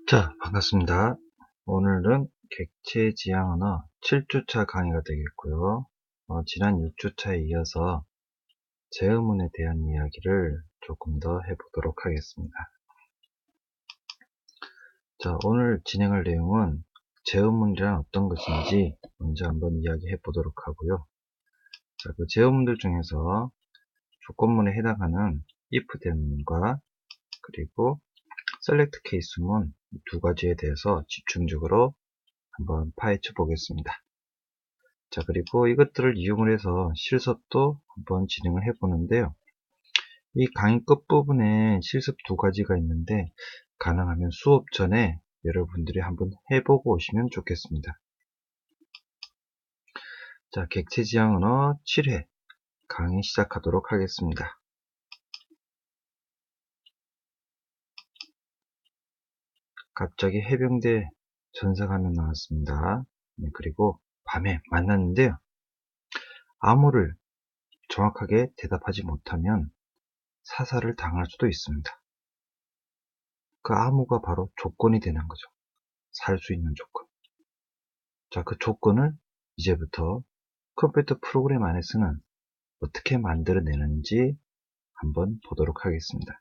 자, 반갑습니다. 오늘은 객체지향 언어 7주차 강의가 되겠고요. 지난 6주차에 이어서 제어문에 대한 이야기를 조금 더 해보도록 하겠습니다. 자, 오늘 진행할 내용은 제어문이란 어떤 것인지 먼저 한번 이야기해 보도록 하고요. 자, 그 제어문들 중에서 조건문에 해당하는 if then과 그리고 select case문 두 가지에 대해서 집중적으로 한번 파헤쳐 보겠습니다. 자, 그리고 이것들을 이용을 해서 실습도 한번 진행을 해 보는데요. 이 강의 끝부분에 실습 두 가지가 있는데 가능하면 수업 전에 여러분들이 한번 해보고 오시면 좋겠습니다. 자, 객체지향 언어 7회 강의 시작하도록 하겠습니다. 갑자기 해병대 전사가면 나왔습니다. 네, 그리고 밤에 만났는데요. 암호를 정확하게 대답하지 못하면 사살을 당할 수도 있습니다. 그 암호가 바로 조건이 되는 거죠. 살 수 있는 조건. 자, 그 조건을 이제부터 컴퓨터 프로그램 안에서는 어떻게 만들어내는지 한번 보도록 하겠습니다.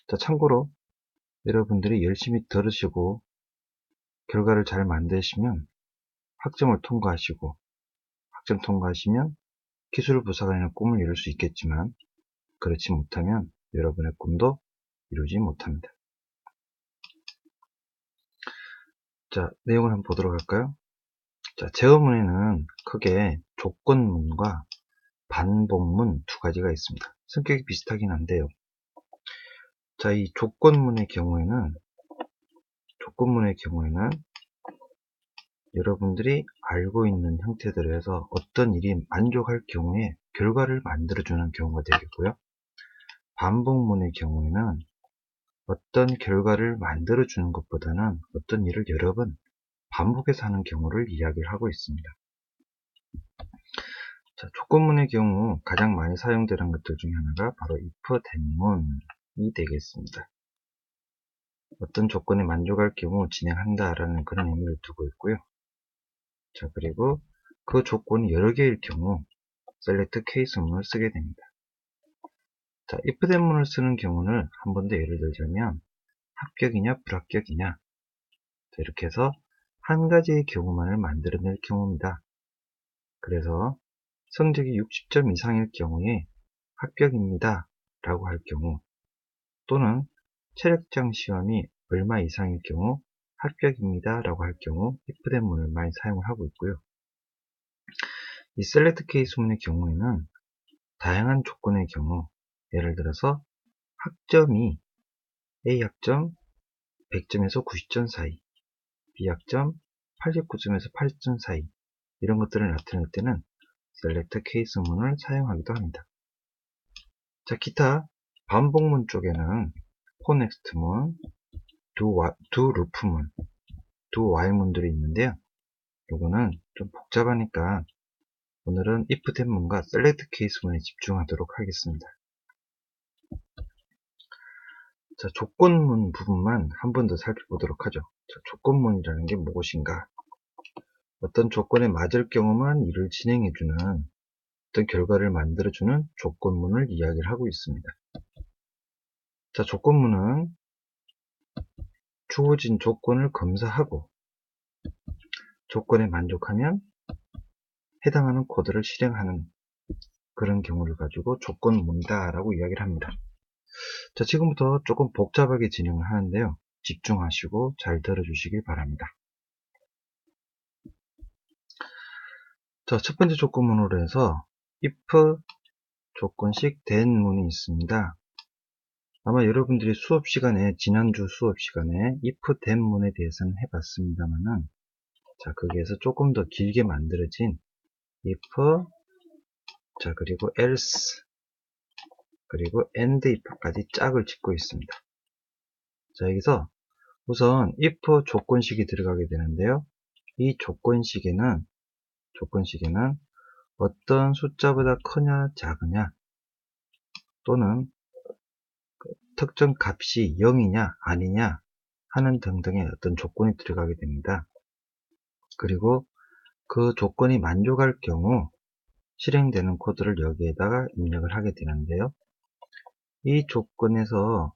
자, 참고로 여러분들이 열심히 들으시고 결과를 잘 만드시면 학점을 통과하시고 학점 통과하시면 기술 부사관의 꿈을 이룰 수 있겠지만 그렇지 못하면 여러분의 꿈도 이루지 못합니다. 자, 내용을 한번 보도록 할까요? 자, 제어문에는 크게 조건문과 반복문 두 가지가 있습니다. 성격이 비슷하긴 한데요. 자, 이 조건문의 경우에는 여러분들이 알고 있는 형태대로 해서 어떤 일이 만족할 경우에 결과를 만들어주는 경우가 되겠고요. 반복문의 경우에는 어떤 결과를 만들어주는 것보다는 어떤 일을 여러 번 반복해서 하는 경우를 이야기를 하고 있습니다. 자, 조건문의 경우 가장 많이 사용되는 것들 중에 하나가 바로 if then문이 되겠습니다. 어떤 조건에 만족할 경우 진행한다라는 그런 의미를 두고 있고요. 자, 그리고 그 조건이 여러 개일 경우 select case문을 쓰게 됩니다. 자, if then문을 쓰는 경우는 한 번 더 예를 들자면 합격이냐 불합격이냐, 자, 이렇게 해서 한 가지의 경우만을 만들어낼 경우입니다. 그래서 성적이 60점 이상일 경우에 합격입니다 라고 할 경우, 또는 체력장 시험이 얼마 이상일 경우 합격입니다 라고 할 경우 if then문을 많이 사용을 하고 있고요. 이 select case문의 경우에는 다양한 조건의 경우, 예를 들어서 학점이 A학점 100점에서 90점 사이, B학점 89점에서 80점 사이, 이런 것들을 나타낼 때는 select case문을 사용하기도 합니다. 자, 기타 반복문 쪽에는 for next문, do loop문, do while문들이 있는데요. 요거는 좀 복잡하니까 오늘은 if then문과 select case문에 집중하도록 하겠습니다. 자, 조건문 부분만 한 번 더 살펴보도록 하죠. 자, 조건문이라는 게 무엇인가? 어떤 조건에 맞을 경우만 일을 진행해주는, 어떤 결과를 만들어주는 조건문을 이야기를 하고 있습니다. 자, 조건문은 주어진 조건을 검사하고 조건에 만족하면 해당하는 코드를 실행하는 그런 경우를 가지고 조건문이다 라고 이야기를 합니다. 자, 지금부터 조금 복잡하게 진행을 하는데요. 집중하시고 잘 들어주시길 바랍니다. 자, 첫 번째 조건문으로 해서 if 조건식 then문이 있습니다. 아마 여러분들이 수업 시간에, 지난주 수업 시간에 if then문에 대해서는 해봤습니다만은, 자, 거기에서 조금 더 길게 만들어진 if, 자, 그리고 else, 그리고 and if까지 짝을 짓고 있습니다. 자, 여기서 우선 if 조건식이 들어가게 되는데요. 이 조건식에는 어떤 숫자보다 크냐 작으냐, 또는 특정 값이 0이냐 아니냐, 하는 등등의 어떤 조건이 들어가게 됩니다. 그리고 그 조건이 만족할 경우 실행되는 코드를 여기에다가 입력을 하게 되는데요. 이 조건에서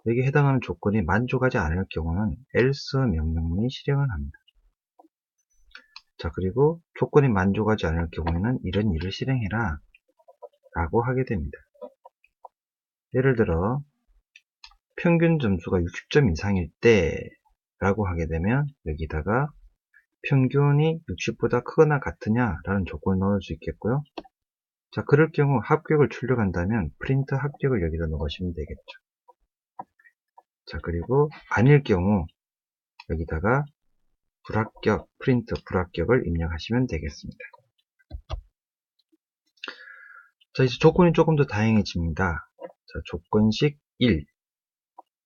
여기 해당하는 조건이 만족하지 않을 경우는 else 명령문이 실행을 합니다. 자, 그리고 조건이 만족하지 않을 경우에는 이런 일을 실행해라 라고 하게 됩니다. 예를 들어 평균 점수가 60점 이상일 때 라고 하게 되면 여기다가 평균이 60보다 크거나 같으냐 라는 조건을 넣을 수 있겠고요. 자, 그럴 경우 합격을 출력한다면 프린트 합격을 여기다 넣으시면 되겠죠. 자, 그리고 아닐 경우 여기다가 불합격, 프린트 불합격을 입력하시면 되겠습니다. 자, 이제 조건이 조금 더 다양해집니다. 자, 조건식 1,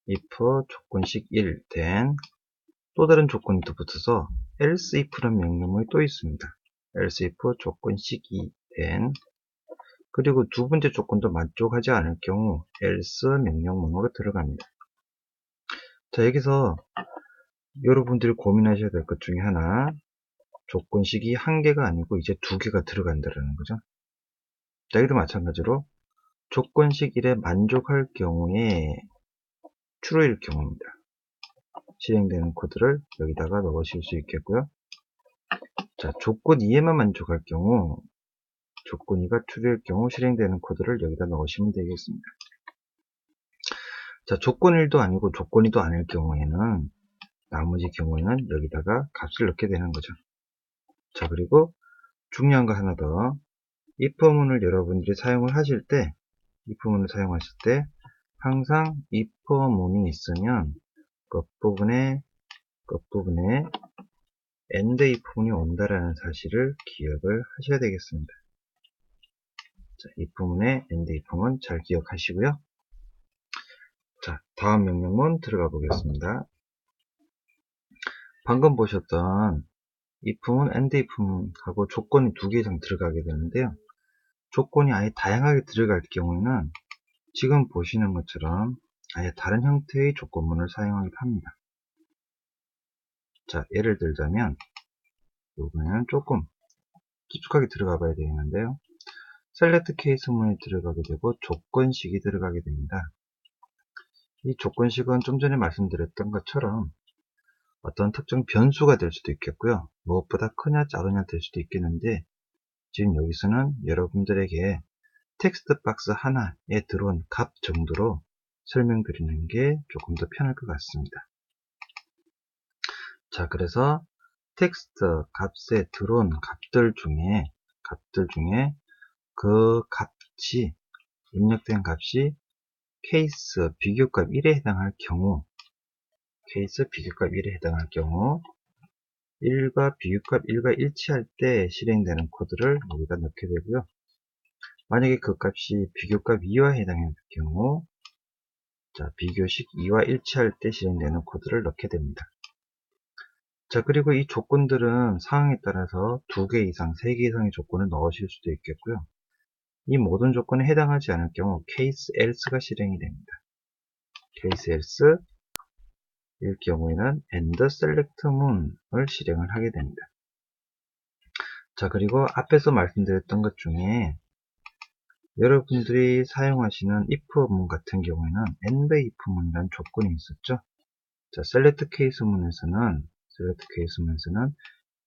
if 조건식 1 된 또 다른 조건이 또 붙어서 else if라는 명령문이 또 있습니다. else if 조건식 2 된 그리고 두 번째 조건도 만족하지 않을 경우 else 명령문으로 들어갑니다. 자, 여기서 여러분들이 고민하셔야 될 것 중에 하나, 조건식이 한 개가 아니고 이제 두 개가 들어간다는 거죠. 자, 여기도 마찬가지로 조건식 1에 만족할 경우에 true일 경우입니다. 실행되는 코드를 여기다가 넣으실 수 있겠고요. 자, 조건 2에만 만족할 경우, 조건 2가 true일 경우 실행되는 코드를 여기다 넣으시면 되겠습니다. 자, 조건 1도 아니고 조건 2도 아닐 경우에는, 나머지 경우에는 여기다가 값을 넣게 되는 거죠. 자, 그리고 중요한 거 하나 더. if문을 여러분들이 사용을 하실 때, if문을 사용하실 때, 항상 if문이 있으면 끝부분에 end if문이 온다라는 사실을 기억을 하셔야 되겠습니다. 자, if문의 end if문 잘 기억하시고요. 자, 다음 명령문 들어가 보겠습니다. 방금 보셨던 if문, end if문하고 조건이 두 개 이상 들어가게 되는데요. 조건이 아예 다양하게 들어갈 경우에는 지금 보시는 것처럼 아예 다른 형태의 조건문을 사용하기도 합니다. 자, 예를 들자면 이번에는 조금 깊숙하게 들어가 봐야 되겠는데요. select case문이 들어가게 되고 조건식이 들어가게 됩니다. 이 조건식은 좀 전에 말씀드렸던 것처럼 어떤 특정 변수가 될 수도 있겠고요. 무엇보다 크냐 작으냐 될 수도 있겠는데 지금 여기서는 여러분들에게 텍스트 박스 하나에 들어온 값 정도로 설명드리는 게 조금 더 편할 것 같습니다. 자, 그래서 텍스트 값에 들어온 값들 중에 그 값이 입력된 값이 케이스 비교값 1에 해당할 경우 1과 비교값 1과 일치할 때 실행되는 코드를 여기다 넣게 되고요. 만약에 그 값이 비교값 2와 해당할 경우 자, 비교식 2와 일치할 때 실행되는 코드를 넣게 됩니다. 자, 그리고 이 조건들은 상황에 따라서 2개 이상, 3개 이상의 조건을 넣으실 수도 있겠고요. 이 모든 조건에 해당하지 않을 경우 case else가 실행이 됩니다. case else 일 경우에는 and select 문을 실행을 하게 됩니다. 자, 그리고 앞에서 말씀드렸던 것 중에 여러분들이 사용하시는 if 문 같은 경우에는 and if 문이라는 조건이 있었죠. 자, select case 문에서는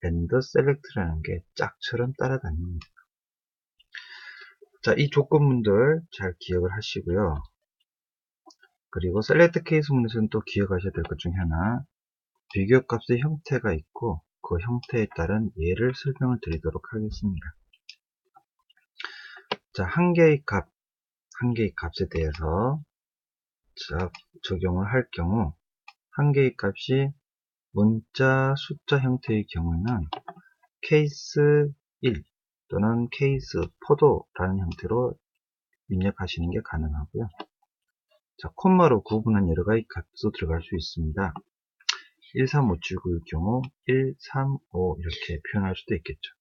and select라는 게 짝처럼 따라다닙니다. 자, 이 조건문들 잘 기억을 하시고요. 그리고 select case 문에서는 또 기억하셔야 될 것 중에 하나, 비교값의 형태가 있고 그 형태에 따른 예를 설명을 드리도록 하겠습니다. 자, 한 개의 값에 대해서 적용을 할 경우 한 개의 값이 문자, 숫자 형태의 경우에는 케이스 1 또는 케이스 포도라는 형태로 입력하시는 게 가능하고요. 자, 콤마로 구분한 여러 가지 값도 들어갈 수 있습니다. 13579일 경우 135 이렇게 표현할 수도 있겠죠.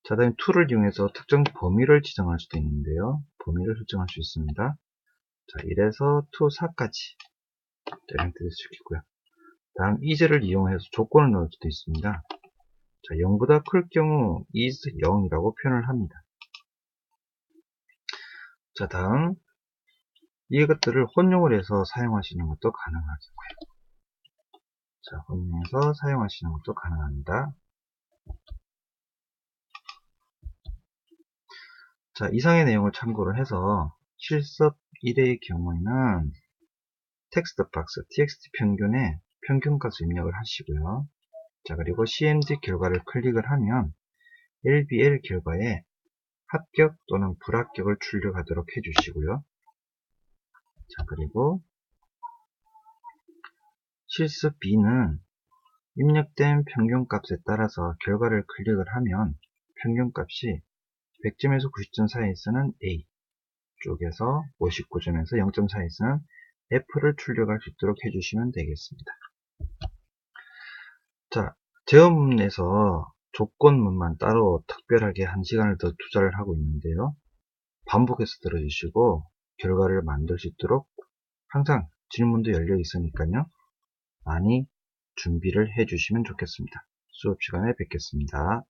자, 다음에 to를 이용해서 특정 범위를 지정할 수도 있는데요. 범위를 설정할 수 있습니다. 자, 1에서 to 4까지. 자, 이렇게 시키고요. 다음 is를 이용해서 조건을 넣을 수도 있습니다. 자, 0보다 클 경우 is 0이라고 표현을 합니다. 자, 다음 이것들을 혼용을 해서 사용하시는 것도 가능하고요. 자, 혼용해서 사용하시는 것도 가능합니다. 자, 이상의 내용을 참고로 해서 실습 1의 경우에는 텍스트 박스 txt 평균에 평균값을 입력을 하시고요. 자, 그리고 cmd 결과를 클릭을 하면 lbl 결과에 합격 또는 불합격을 출력하도록 해주시고요. 자, 그리고 실습 B는 입력된 평균값에 따라서 결과를 클릭을 하면 평균값이 100점에서 90점 사이에서는 A 쪽에서 59점에서 0점 사이에서는 F를 출력할 수 있도록 해주시면 되겠습니다. 자, 제어문에서 조건문만 따로 특별하게 1시간을 더 투자를 하고 있는데요. 반복해서 들어주시고 결과를 만들 수 있도록 항상 질문도 열려 있으니까요. 많이 준비를 해주시면 좋겠습니다. 수업 시간에 뵙겠습니다.